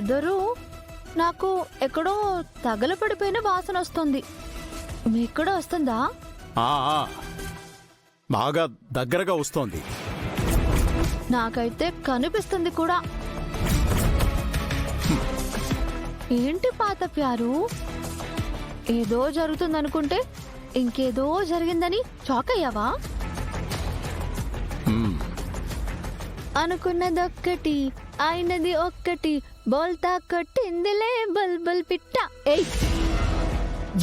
పెద్దరు, నాకు ఎక్కడో తగలపడిపోయిన వాసన వస్తుంది. మీక్కూడా వస్తుందా? ఆ, ఆ, బాగా దగ్గరగా వస్తోంది. నాకైతే కనిపిస్తుంది కూడా. ఏంటి పాత ప్యారు, ఏదో జరుగుతుందనుకుంటే ఇంకేదో జరిగిందని షాక్ అయ్యావా? అనుకున్నదొక్కటి అయినది ఒక్కటి, బోల్తా కొట్టిందిలే బల్బల్ పిట్ట. ఏయ్,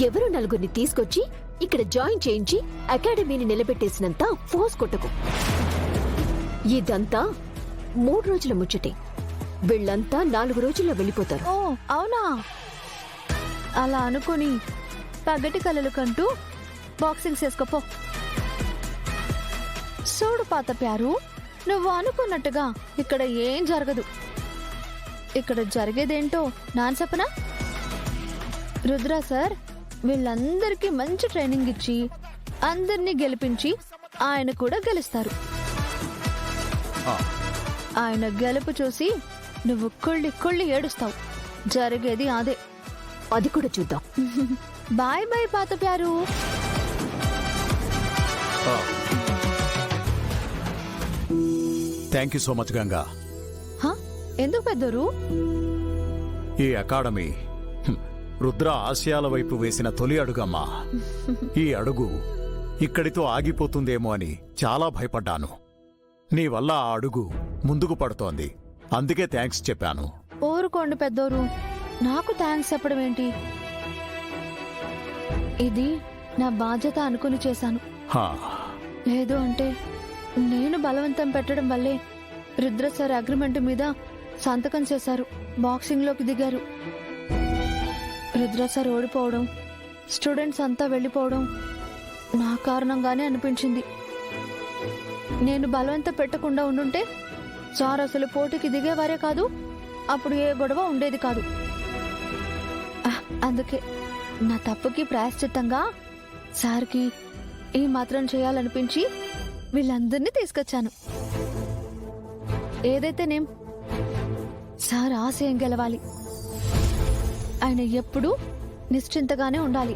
ఎవరు నలుగురిని తీసుకొచ్చి ఇక్కడ జాయిన్ చేయించి అకాడమీని నిలబెట్టేసినంత ఫోర్స్ కొట్టకు. ఇదంతా 3 రోజుల ముచ్చటే. వీళ్ళంతా 4 రోజుల్లో వెళ్ళిపోతారు. ఓ అవునా? అలా అనుకుని పగటి కలలు కంటూ బాక్సింగ్ చేసుకోపో. చూడు పాత ప్యారు, నువ్వు అనుకున్నట్టుగా ఇక్కడ ఏం జరగదు. ఇక్కడ జరిగేదేంటో నాన్న చెప్పనా? రుద్ర సార్ వీళ్ళందరికీ మంచి ట్రైనింగ్ ఇచ్చి అందరినీ గెలిపించి ఆయన కూడా గెలుస్తారు. ఆయన గెలుపు చూసి నువ్వు కుళ్ళి కుళ్ళి ఏడుస్తావు. జరిగేది అదే. అది కూడా చూద్దాం. బాయ్ బాయ్ పాత ప్యారు. Thank you so much Ganga. ఎందుకు పెద్దరు? ఈ అకాడమీ రుద్ర ఆశయాల వైపు వేసిన తొలి అడుగమ్మా. ఈ అడుగు ఇక్కడితో ఆగిపోతుందేమో అని చాలా భయపడ్డాను. నీ వల్ల ఆ అడుగు ముందుకు పడుతోంది. అందుకే థ్యాంక్స్ చెప్పాను. ఊరుకోండి పెద్దోరు, నాకు థ్యాంక్స్ చెప్పడం ఏంటి? ఇది నా బాధ్యత అనుకుని చేశాను. హా, లేదు అంటే నేను బలవంతం పెట్టడం వల్లే రుద్ర సార్ అగ్రిమెంట్ మీద సంతకం చేశారు, బాక్సింగ్ లోకి దిగారు. రుద్ర సార్ ఓడిపోవడం, స్టూడెంట్స్ అంతా వెళ్ళిపోవడం నా కారణంగానే అనిపించింది. నేను బలవంతం పెట్టకుండా ఉండుంటే సార్ అసలు పోటీకి దిగేవారే కాదు, అప్పుడు ఏ గొడవ ఉండేది కాదు. అందుకే నా తప్పుకి ప్రాయశ్చిత్తంగా సార్కి ఈ మాత్రం చేయాలనిపించి వీళ్ళందరినీ తీసుకొచ్చాను. ఏదైతేనేం సార్ ఆశయం గెలవాలి. ఆయన ఎప్పుడూ నిశ్చింతగానే ఉండాలి.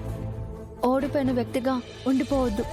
ఓడిపోయిన వ్యక్తిగా ఉండిపోవద్దు.